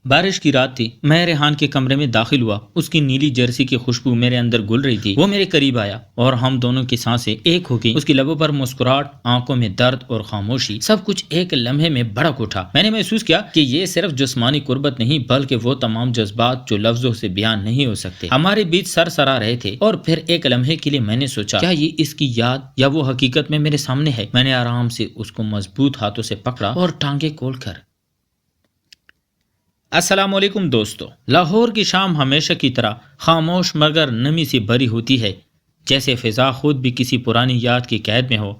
بارش کی رات تھی، میں ریحان کے کمرے میں داخل ہوا۔ اس کی نیلی جرسی کی خوشبو میرے اندر گل رہی تھی۔ وہ میرے قریب آیا اور ہم دونوں کی سانسیں ایک ہو گئیں۔ اس کی لبوں پر مسکراہٹ، آنکھوں میں درد اور خاموشی، سب کچھ ایک لمحے میں بھڑک اٹھا۔ میں نے محسوس کیا کہ یہ صرف جسمانی قربت نہیں بلکہ وہ تمام جذبات جو لفظوں سے بیان نہیں ہو سکتے ہمارے بیچ سرسرا رہے تھے۔ اور پھر ایک لمحے کے لیے میں نے سوچا، کیا یہ اس کی یاد یا وہ حقیقت میں میرے سامنے ہے؟ میں نے آرام سے اس کو مضبوط ہاتھوں سے پکڑا اور ٹانگیں کھول کر السلام علیکم دوستو۔ لاہور کی شام ہمیشہ کی طرح خاموش مگر نمی سے بھری ہوتی ہے، جیسے فضا خود بھی کسی پرانی یاد کی قید میں ہو۔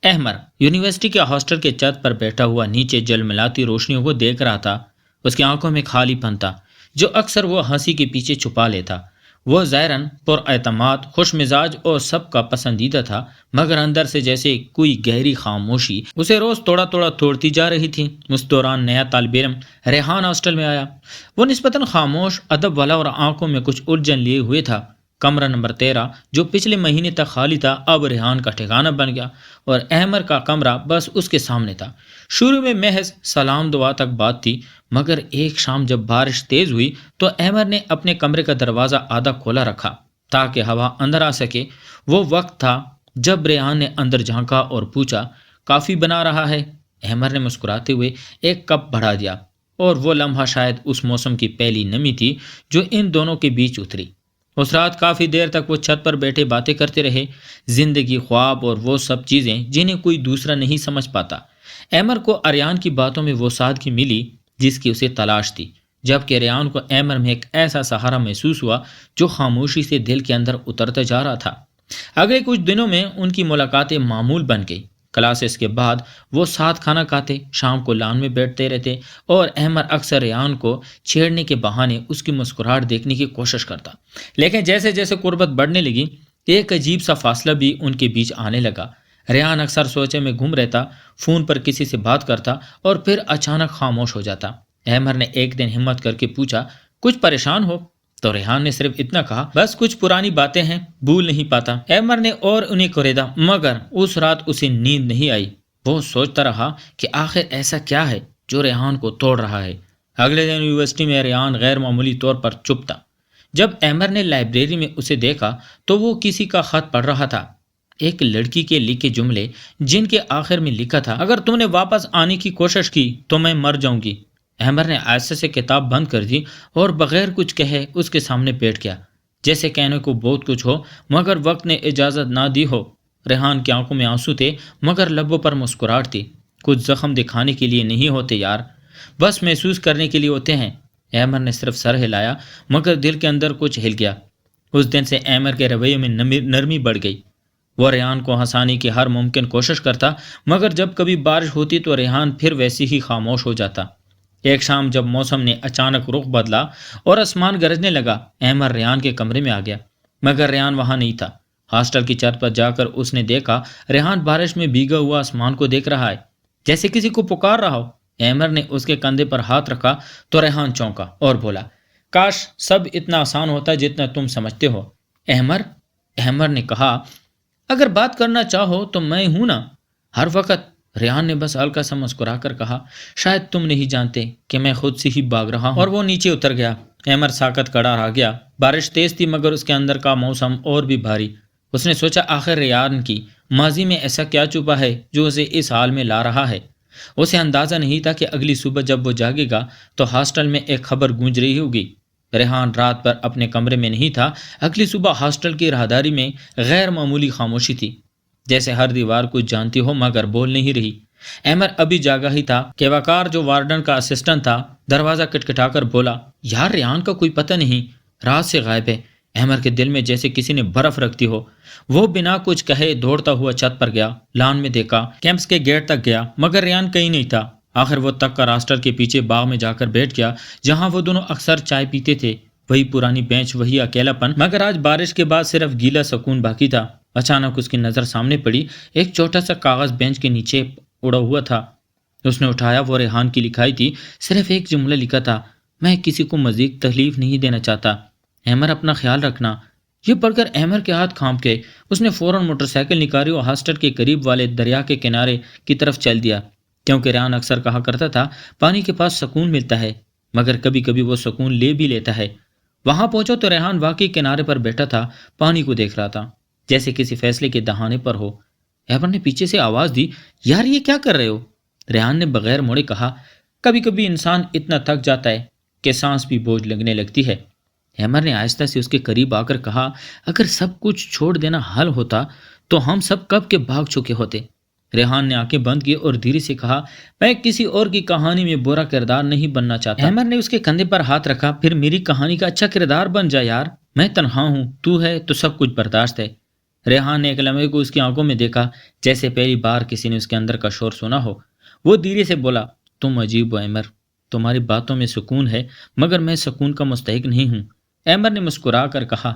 احمر یونیورسٹی کے ہاسٹل کے چھت پر بیٹھا ہوا نیچے جلملاتی روشنیوں کو دیکھ رہا تھا۔ اس کی آنکھوں میں خالی پن تھا جو اکثر وہ ہنسی کے پیچھے چھپا لیتا۔ وہ ظاہراً پر اعتماد، خوش مزاج اور سب کا پسندیدہ تھا، مگر اندر سے جیسے کوئی گہری خاموشی اسے روز توڑا توڑتی جا رہی تھی۔ اس دوران نیا طالب علم ریحان ہاسٹل میں آیا۔ وہ نسبتاً خاموش، ادب والا اور آنکھوں میں کچھ الجھن لیے ہوئے تھا۔ کمرہ نمبر 13 جو پچھلے مہینے تک خالی تھا اب ریحان کا ٹھکانہ بن گیا، اور احمر کا کمرہ بس اس کے سامنے تھا۔ شروع میں محض سلام دعا تک بات تھی، مگر ایک شام جب بارش تیز ہوئی تو احمر نے اپنے کمرے کا دروازہ آدھا کھولا رکھا تاکہ ہوا اندر آ سکے۔ وہ وقت تھا جب ریحان نے اندر جھانکا اور پوچھا، کافی بنا رہا ہے؟ احمر نے مسکراتے ہوئے ایک کپ بڑھا دیا، اور وہ لمحہ شاید اس موسم کی پہلی نمی تھی جو ان دونوں کے بیچ اتری۔ اس رات کافی دیر تک وہ چھت پر بیٹھے باتیں کرتے رہے، زندگی، خواب اور وہ سب چیزیں جنہیں کوئی دوسرا نہیں سمجھ پاتا۔ احمر کو ریحان کی باتوں میں وہ سادگی ملی جس کی اسے تلاش تھی، جبکہ ریحان کو احمر میں ایک ایسا سہارا محسوس ہوا جو خاموشی سے دل کے اندر اترتا جا رہا تھا۔ اگلے کچھ دنوں میں ان کی ملاقاتیں معمول بن گئی۔ کلاسز کے بعد وہ ساتھ کھانا کھاتے، شام کو لان میں بیٹھتے رہتے، اور احمر اکثر ریحان کو چھیڑنے کے بہانے اس کی مسکراہٹ دیکھنے کی کوشش کرتا۔ لیکن جیسے جیسے قربت بڑھنے لگی، ایک عجیب سا فاصلہ بھی ان کے بیچ آنے لگا۔ ریحان اکثر سوچے میں گم رہتا، فون پر کسی سے بات کرتا اور پھر اچانک خاموش ہو جاتا۔ احمر نے ایک دن ہمت کر کے پوچھا، کچھ پریشان ہو؟ تو ریحان نے صرف اتنا کہا، بس کچھ پرانی باتیں ہیں، بھول نہیں پاتا۔ احمر نے اور انہیں کوریدا، مگر اس رات اسے نیند نہیں آئی۔ وہ سوچتا رہا کہ آخر ایسا کیا ہے جو ریحان کو توڑ رہا ہے۔ اگلے دن یونیورسٹی میں ریحان غیر معمولی طور پر چپ تھا۔ جب احمر نے لائبریری میں اسے دیکھا تو وہ کسی کا خط پڑھ رہا تھا، ایک لڑکی کے لکھے جملے جن کے آخر میں لکھا تھا، اگر تم نے واپس آنے کی کوشش کی تو میں مر جاؤں گی۔ احمر نے آہستہ سے کتاب بند کر دی اور بغیر کچھ کہے اس کے سامنے بیٹھ گیا، جیسے کہنے کو بہت کچھ ہو مگر وقت نے اجازت نہ دی ہو۔ ریحان کی آنکھوں میں آنسو تھے مگر لبوں پر مسکراہٹ تھی۔ کچھ زخم دکھانے کے لیے نہیں ہوتے یار، بس محسوس کرنے کے لیے ہوتے ہیں۔ احمر نے صرف سر ہلایا مگر دل کے اندر کچھ ہل گیا۔ اس دن سے احمر کے رویے میں نرمی بڑھ گئی۔ وہ ریحان کو ہنسانے کی ہر ممکن کوشش کرتا، مگر جب کبھی بارش ہوتی تو ریحان پھر ویسے ہی خاموش ہو جاتا۔ ایک شام جب موسم نے اچانک رخ بدلا اور آسمان گرجنے لگا، احمر ریحان کے کمرے میں آ گیا، مگر ریحان وہاں نہیں تھا۔ ہاسٹل کی چھت پر جا کر اس نے دیکھا ریحان بارش میں بھیگا ہوا آسمان کو دیکھ رہا ہے، جیسے کسی کو پکار رہا ہو۔ احمر نے اس کے کندھے پر ہاتھ رکھا تو ریحان چونکا اور بولا، کاش سب اتنا آسان ہوتا جتنا تم سمجھتے ہو۔ احمر نے کہا، اگر بات کرنا چاہو تو میں ہوں نا ہر وقت۔ ریحان نے بس ہلکا سا مسکرا کر کہا، شاید تم نہیں جانتے کہ میں خود سے ہی بھاگ رہا ہوں۔ اور وہ نیچے اتر گیا۔ احمر ساکت کھڑا رہ گیا۔ بارش تیز تھی مگر اس کے اندر کا موسم اور بھی بھاری۔ اس نے سوچا، آخر ریحان کی ماضی میں ایسا کیا چھپا ہے جو اسے اس حال میں لا رہا ہے۔ اسے اندازہ نہیں تھا کہ اگلی صبح جب وہ جاگے گا تو ہاسٹل میں ایک خبر گونج رہی ہوگی۔ ریحان رات بھر اپنے کمرے میں نہیں تھا۔ اگلی صبح ہاسٹل کی راہداری میں غیر معمولی خاموشی تھی، جیسے ہر دیوار کچھ جانتی ہو مگر بول نہیں رہی۔ احمر ابھی جاگا ہی تھا کہ وقار جو وارڈن کا اسسٹنٹ تھا دروازہ کٹکھٹا کر بولا، یار ریحان کا کوئی پتہ نہیں، رات سے غائب ہے۔ احمر کے دل میں جیسے کسی نے برف رکھ دی ہو۔ وہ بنا کچھ کہے دوڑتا ہوا چھت پر گیا، لان میں دیکھا، کیمپس کے گیٹ تک گیا مگر ریحان کہیں نہیں تھا۔ آخر وہ تک کر ہاسٹل کے پیچھے باغ میں جا کر بیٹھ گیا جہاں وہ دونوں اکثر چائے پیتے تھے۔ وہی پرانی بینچ، وہی اکیلا پن، مگر آج بارش کے بعد صرف گیلا سکون باقی تھا۔ اچانک اس کی نظر سامنے پڑی، ایک چھوٹا سا کاغذ بینچ کے نیچے اڑا ہوا تھا۔ اس نے اٹھایا، وہ ریحان کی لکھائی تھی، صرف ایک جملہ لکھا تھا، میں کسی کو مزید تکلیف نہیں دینا چاہتا، احمر اپنا خیال رکھنا۔ یہ پڑھ کر احمر کے ہاتھ کانپ گئے۔ اس نے فوراً موٹر سائیکل نکالی اور ہاسٹل کے قریب والے دریا کے کنارے کی طرف چل دیا، کیونکہ ریحان اکثر کہا کرتا تھا پانی کے پاس سکون ملتا ہے۔ مگر کبھی کبھی وہ سکون لے بھی لیتا ہے۔ وہاں پہنچا تو ریحان واقعی کنارے پر بیٹھا تھا، پانی کو دیکھ رہا تھا جیسے کسی فیصلے کے دہانے پر ہو۔ احمد نے پیچھے سے آواز دی، یار یہ کیا کر رہے ہو؟ ریحان نے بغیر موڑے کہا، کبھی کبھی انسان اتنا تھک جاتا ہے کہ سانس بھی بوجھ لگنے لگتی ہے۔ احمد نے آہستہ سے اس کے قریب آ کر کہا، اگر سب کچھ چھوڑ دینا حل ہوتا تو ہم سب کب کے بھاگ چکے ہوتے۔ ریحان نے آنکھیں بند کی اور دھیرے سے کہا، میں کسی اور کی کہانی میں برا کردار نہیں بننا چاہتا۔ احمد نے اس کے کندھے پر ہاتھ رکھا، پھر میری کہانی کا اچھا کردار بن جا یار، میں تنہا ہوں، تو ہے تو سب کچھ برداشت ہے۔ ریحان نے ایک لمحے کو اس کی آنکھوں میں دیکھا، جیسے پہلی بار کسی نے اس کے اندر کا شور سنا ہو۔ وہ دھیرے سے بولا، تم عجیب ہو احمد، تمہاری باتوں میں سکون ہے مگر میں سکون کا مستحق نہیں ہوں۔ احمد نے مسکرا کر کہا،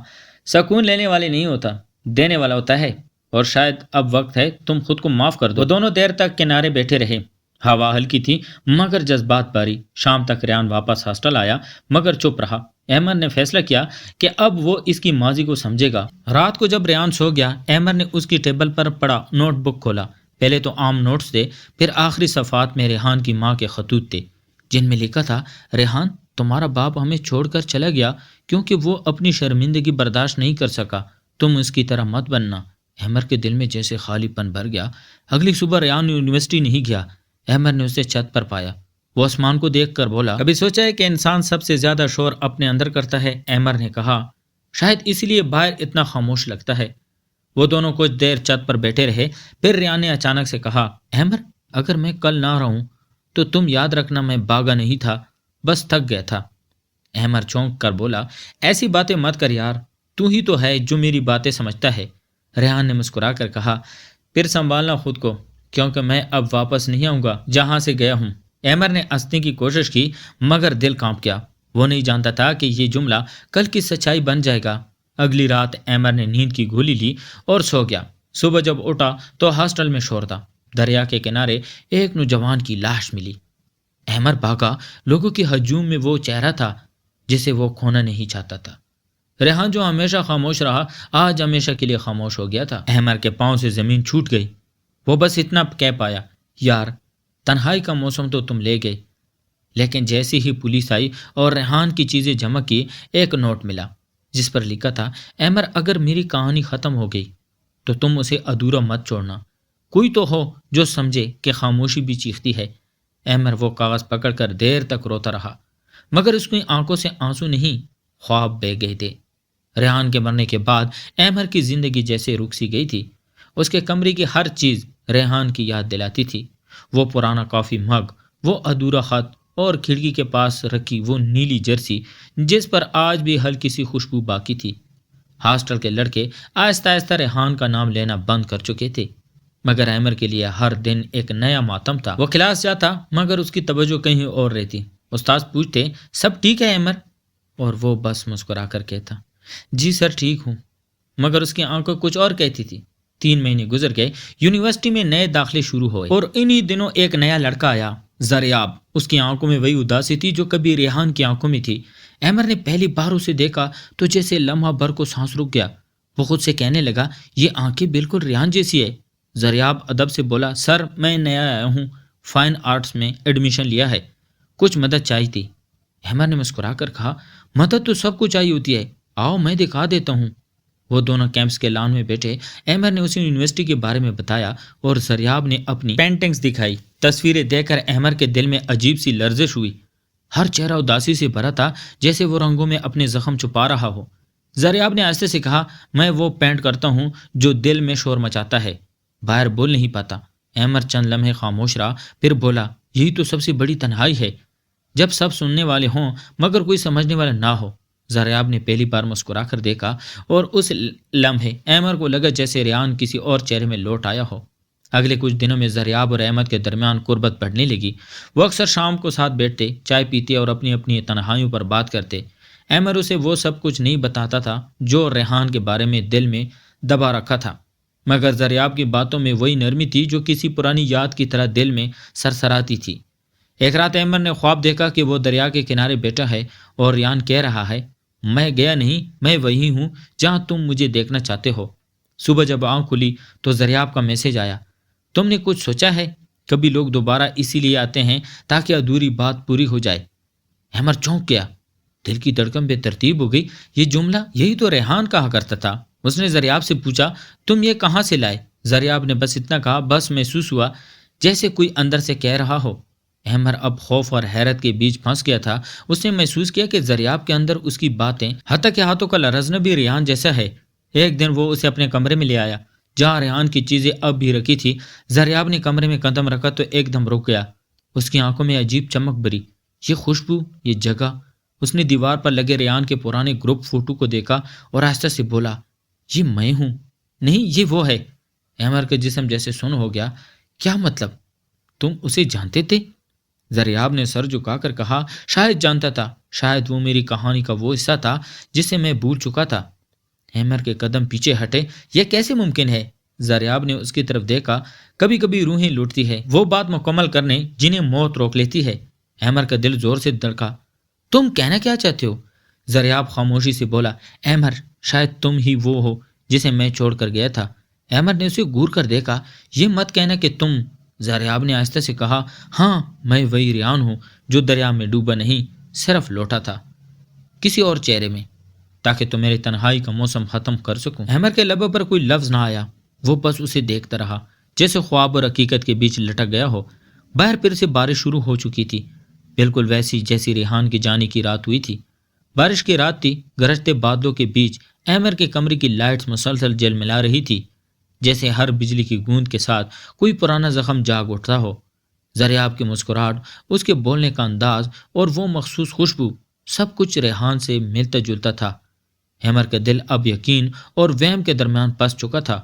سکون لینے والے نہیں ہوتا، دینے والا ہوتا ہے، اور شاید اب وقت ہے تم خود کو معاف کر دو۔ وہ دونوں دیر تک کنارے بیٹھے رہے۔ ہوا ہلکی تھی مگر جذبات باری۔ شام تک ریحان واپس ہاسٹل آیا مگر چپ رہا۔ احمد نے فیصلہ کیا کہ اب وہ اس کی ماضی کو سمجھے گا۔ رات کو جب ریحان سو گیا، احمد نے اس کی ٹیبل پر پڑا نوٹ بک کھولا۔ پہلے تو عام نوٹس تھے، پھر آخری صفحات میں ریحان کی ماں کے خطوط تھے، جن میں لکھا تھا، ریحان تمہارا باپ ہمیں چھوڑ کر چلا گیا کیونکہ وہ اپنی شرمندگی برداشت نہیں کر سکا، تم اس کی طرح مت بننا۔ احمد کے دل میں جیسے خالی پن بھر گیا۔ اگلی صبح ریحان یونیورسٹی نہیں گیا۔ احمد نے اسے چھت پر پایا۔ وہ آسمان کو دیکھ کر بولا، کبھی سوچا ہے کہ انسان سب سے زیادہ شور اپنے اندر کرتا ہے؟ احمد نے کہا، شاید اسی لیے باہر اتنا خاموش لگتا ہے۔ وہ دونوں کچھ دیر چھت پر بیٹھے رہے، پھر ریحان نے اچانک سے کہا، احمد اگر میں کل نہ رہوں تو تم یاد رکھنا میں بھاگا نہیں تھا، بس تھک گیا تھا۔ احمد چونک کر بولا، ایسی باتیں مت کر یار، تو ہی تو ہے جو میری باتیں سمجھتا ہے۔ ریحان نے مسکرا کر کہا، پھر سنبھالنا خود کو، کیونکہ میں اب واپس نہیں آؤں گا جہاں سے گیا ہوں۔ احمد نے ہنسنے کی کوشش کی مگر دل کانپ گیا۔ وہ نہیں جانتا تھا کہ یہ جملہ کل کی سچائی بن جائے گا۔ اگلی رات احمد نے نیند کی گولی لی اور سو گیا۔ صبح جب اٹھا تو ہاسٹل میں شور تھا۔ دریا کے کنارے ایک نوجوان کی لاش ملی۔ احمد بھاگا، لوگوں کی ہجوم میں وہ چہرہ تھا جسے وہ کھونا نہیں چاہتا تھا۔ ریحان جو ہمیشہ خاموش رہا، آج ہمیشہ کے لیے خاموش ہو گیا تھا۔ احمد کے پاؤں سے زمین چھوٹ گئی۔ وہ بس اتنا کہہ پایا، یار تنہائی کا موسم تو تم لے گئے۔ لیکن جیسے ہی پولیس آئی اور ریحان کی چیزیں جمع کی، ایک نوٹ ملا جس پر لکھا تھا، احمد اگر میری کہانی ختم ہو گئی تو تم اسے ادھورا مت چھوڑنا، کوئی تو ہو جو سمجھے کہ خاموشی بھی چیختی ہے۔ احمد وہ کاغذ پکڑ کر دیر تک روتا رہا مگر اس کی آنکھوں سے آنسو نہیں، خواب بہہ گئے تھے۔ ریحان کے مرنے کے بعد احمد کی زندگی جیسے رک سی گئی تھی۔ اس کے کمرے کی ہر چیز ریحان کی یاد دلاتی تھی، وہ پرانا کافی مگ، وہ ادھورا خط، اور کھڑکی کے پاس رکھی وہ نیلی جرسی جس پر آج بھی ہلکی سی خوشبو باقی تھی۔ ہاسٹل کے لڑکے آہستہ آہستہ ریحان کا نام لینا بند کر چکے تھے مگر احمد کے لیے ہر دن ایک نیا ماتم تھا۔ وہ کلاس جاتا مگر اس کی توجہ کہیں اور رہتی۔ استاد پوچھتے، سب ٹھیک ہے احمد؟ اور وہ بس مسکرا کر کہتا، جی سر ٹھیک ہوں، مگر اس کی آنکھیں کچھ اور کہتی تھی۔ 3 مہینے گزر گئے، یونیورسٹی میں نئے داخلے شروع ہوئے اور انہی دنوں ایک نیا لڑکا آیا، زریاب۔ اس کی آنکھوں میں وہی اداسی تھی جو کبھی ریحان کی آنکھوں میں تھی۔ احمد نے پہلی بار اسے دیکھا تو جیسے لمحہ بھر کو سانس رک گیا۔ وہ خود سے کہنے لگا، یہ آنکھیں بالکل ریحان جیسی ہے۔ زریاب ادب سے بولا، سر میں نیا آیا ہوں، فائن آرٹس میں ایڈمیشن لیا ہے، کچھ مدد چاہیے تھی۔ احمد نے مسکرا کر کہا، مدد تو سب کو چاہیے ہوتی ہے، آؤ میں دکھا دیتا ہوں۔ وہ دونوں کیمپس کے لان میں بیٹھے۔ احمد نے اسے یونیورسٹی کے بارے میں بتایا اور زریاب نے اپنی پینٹنگز دکھائی۔ تصویریں دیکھ کر احمد کے دل میں عجیب سی لرزش ہوئی۔ ہر چہرہ اداسی سے بھرا تھا جیسے وہ رنگوں میں اپنے زخم چھپا رہا ہو۔ زریاب نے آہستہ سے کہا، میں وہ پینٹ کرتا ہوں جو دل میں شور مچاتا ہے، باہر بول نہیں پاتا۔ احمد چند لمحے خاموش رہا، پھر بولا، یہی تو سب سے بڑی تنہائی ہے، جب سب سننے والے ہوں مگر کوئی سمجھنے والا نہ ہو۔ زریاب نے پہلی بار مسکرا کر دیکھا اور اس لمحے احمد کو لگا جیسے ریحان کسی اور چہرے میں لوٹ آیا ہو۔ اگلے کچھ دنوں میں زریاب اور احمد کے درمیان قربت بڑھنے لگی۔ وہ اکثر شام کو ساتھ بیٹھتے، چائے پیتے اور اپنی اپنی تنہائیوں پر بات کرتے۔ احمد اسے وہ سب کچھ نہیں بتاتا تھا جو ریحان کے بارے میں دل میں دبا رکھا تھا، مگر زریاب کی باتوں میں وہی نرمی تھی جو کسی پرانی یاد کی طرح دل میں سرسراتی تھی۔ ایک رات احمد نے خواب دیکھا کہ وہ دریا کے کنارے بیٹھا ہے اور ریحان کہہ رہا ہے، میں گیا نہیں، میں وہی ہوں جہاں تم مجھے دیکھنا چاہتے ہو۔ صبح جب آنکھ کھلی تو زریاب کا میسج آیا، تم نے کچھ سوچا ہے؟ کبھی لوگ دوبارہ اسی لیے آتے ہیں تاکہ ادھوری بات پوری ہو جائے۔ احمر چونک گیا، دل کی دھڑکن بے ترتیب ہو گئی۔ یہ جملہ یہی تو ریحان کہا کرتا تھا۔ اس نے زریاب سے پوچھا، تم یہ کہاں سے لائے؟ زریاب نے بس اتنا کہا، بس محسوس ہوا جیسے کوئی اندر سے کہہ رہا ہو۔ احمر اب خوف اور حیرت کے بیچ پھنس گیا تھا۔ اس نے محسوس کیا کہ زریاب کے اندر اس کی باتیں، حتیٰ کہ ہاتھوں کا لرزنا بھی ریحان جیسا ہے۔ ایک دن وہ اسے اپنے کمرے میں لے آیا جہاں ریحان کی چیزیں اب بھی رکھی تھی۔ زریاب نے کمرے میں قدم رکھا تو ایک دم رک گیا۔ اس کی آنکھوں میں عجیب چمک بھری۔ یہ خوشبو، یہ جگہ۔ اس نے دیوار پر لگے ریحان کے پرانے گروپ فوٹو کو دیکھا اور آہستہ سے بولا، یہ میں ہوں؟ نہیں، یہ وہ ہے۔ احمر کا جسم جیسے سن ہو گیا۔ کیا مطلب؟ تم اسے جانتے تھے؟ زریاب نے سر جھکا کر کہا، شاید جانتا تھا، شاید وہ میری کہانی کا وہ حصہ تھا جسے میں بھول چکا تھا۔ احمر کے قدم پیچھے ہٹے۔ یہ کیسے ممکن ہے؟ زریاب نے اس کی طرف دیکھا۔ کبھی کبھی روحیں لوٹتی ہے وہ بات مکمل کرنے جنہیں موت روک لیتی ہے۔ احمر کا دل زور سے دھڑکا۔ تم کہنا کیا چاہتے ہو؟ زریاب خاموشی سے بولا، احمر، شاید تم ہی وہ ہو جسے میں چھوڑ کر گیا تھا۔ احمر نے اسے گور کر دیکھا۔ یہ مت کہنا کہ تم… زریاب نے آہستہ سے کہا، ہاں، میں وہی ریحان ہوں جو دریا میں ڈوبا نہیں، صرف لوٹا تھا کسی اور چہرے میں، تاکہ تو میری تنہائی کا موسم ختم کر سکوں۔ احمر کے لبوں پر کوئی لفظ نہ آیا۔ وہ بس اسے دیکھتا رہا جیسے خواب اور حقیقت کے بیچ لٹک گیا ہو۔ باہر پھر سے بارش شروع ہو چکی تھی، بالکل ویسی جیسی ریحان کی جانے کی رات ہوئی تھی۔ بارش کی رات تھی۔ گرجتے بادلوں کے بیچ احمر کے کمرے کی لائٹس مسلسل جلملا رہی تھی، جیسے ہر بجلی کی گوند کے ساتھ کوئی پرانا زخم جاگ اٹھتا ہو۔ زریاب کی مسکراہٹ، اس کے بولنے کا انداز اور وہ مخصوص خوشبو، سب کچھ ریحان سے ملتا جلتا تھا۔ احمر کا دل اب یقین اور وہم کے درمیان پس چکا تھا۔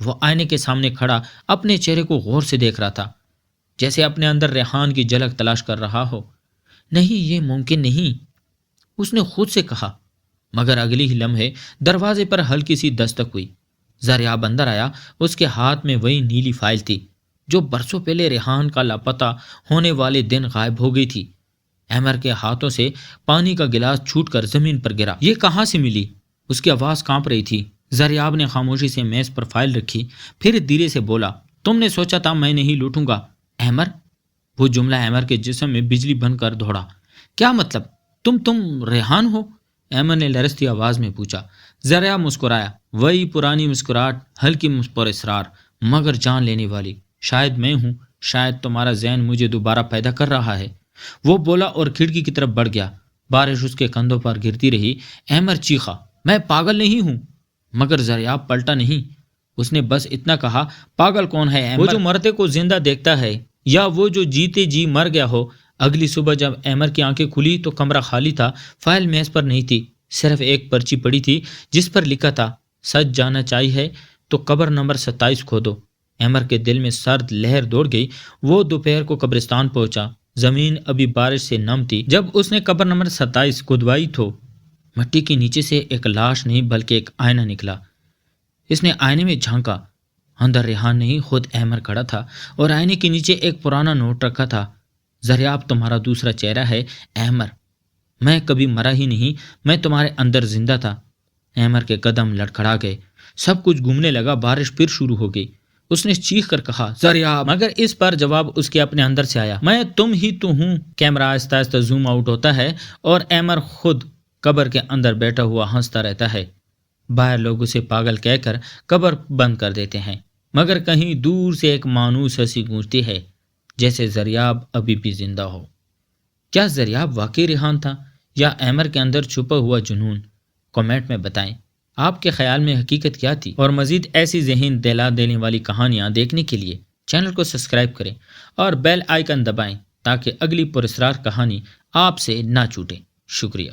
وہ آئینے کے سامنے کھڑا اپنے چہرے کو غور سے دیکھ رہا تھا، جیسے اپنے اندر ریحان کی جھلک تلاش کر رہا ہو۔ نہیں، یہ ممکن نہیں، اس نے خود سے کہا۔ مگر اگلی ہی لمحے دروازے پر ہلکی سی دستک ہوئی۔ زریاب اندر آیا۔ اس کے ہاتھ میں وہی نیلی فائل تھی جو برسوں پہلے ریحان کا لاپتہ ہونے والے دن غائب ہو گئی تھی۔ احمر کے ہاتھوں سے پانی کا گلاس چھوٹ کر زمین پر گرا۔ یہ کہاں سے ملی؟ اس کی آواز کانپ رہی تھی۔ زریاب نے خاموشی سے میز پر فائل رکھی، پھر دھیرے سے بولا، تم نے سوچا تھا میں نہیں لوٹوں گا، احمر؟ وہ جملہ احمر کے جسم میں بجلی بن کر دوڑا۔ کیا مطلب؟ تم ریحان ہو؟ احمر نے لرزتی آواز میں پوچھا۔ زریاب مسکرایا، وہی پرانی مسکراہٹ، ہلکی پر اصرار مگر جان لینے والی۔ شاید میں ہوں، شاید تمہارا ذہن مجھے دوبارہ پیدا کر رہا ہے۔ وہ بولا اور کھڑکی کی طرف بڑھ گیا۔ بارش اس کے کندھوں پر گرتی رہی۔ احمر چیخا، میں پاگل نہیں ہوں۔ مگر زریاب پلٹا نہیں۔ اس نے بس اتنا کہا، پاگل کون ہے احمر؟ وہ جو مرتے کو زندہ دیکھتا ہے، یا وہ جو جیتے جی مر گیا ہو؟ اگلی صبح جب احمر کی آنکھیں کھلی تو کمرہ خالی تھا۔ فائل میز پر نہیں تھی، صرف ایک پرچی پڑی تھی جس پر لکھا تھا، سچ جاننا چاہیے تو قبر نمبر 27 کھودو۔ احمر کے دل میں سرد لہر دوڑ گئی۔ وہ دوپہر کو قبرستان پہنچا۔ زمین ابھی بارش سے نم تھی جب اس نے قبر نمبر 27 کھودوائی تو مٹی کے نیچے سے ایک لاش نہیں بلکہ ایک آئینہ نکلا۔ اس نے آئینے میں جھانکا۔ اندر ریحان نہیں، خود احمر کھڑا تھا اور آئینے کے نیچے ایک پرانا نوٹ رکھا تھا۔ زریاب، تمہارا دوسرا چہرہ ہے احمر، میں کبھی مرا ہی نہیں، میں تمہارے اندر زندہ تھا۔ احمر کے قدم لڑکھڑا گئے، سب کچھ گھومنے لگا۔ بارش پھر شروع ہو گئی۔ اس نے چیخ کر کہا، زریاب! مگر اس پر جواب اس کے اپنے اندر سے آیا، میں تم ہی تو ہوں۔ کیمرہ آہستہ آہستہ زوم آؤٹ ہوتا ہے اور احمر خود قبر کے اندر بیٹھا ہوا ہنستا رہتا ہے۔ باہر لوگ اسے پاگل کہہ کر قبر بند کر دیتے ہیں، مگر کہیں دور سے ایک مانوس ہنسی گونجتی ہے، جیسے زریاب ابھی بھی زندہ ہو۔ کیا زریاب واقعی ریحان تھا یا احمر کے اندر چھپا ہوا جنون؟ کمنٹ میں بتائیں آپ کے خیال میں حقیقت کیا تھی؟ اور مزید ایسی ذہن دہلا دینے والی کہانیاں دیکھنے کے لیے چینل کو سبسکرائب کریں اور بیل آئیکن دبائیں تاکہ اگلی پراسرار کہانی آپ سے نہ چھوٹے۔ شکریہ۔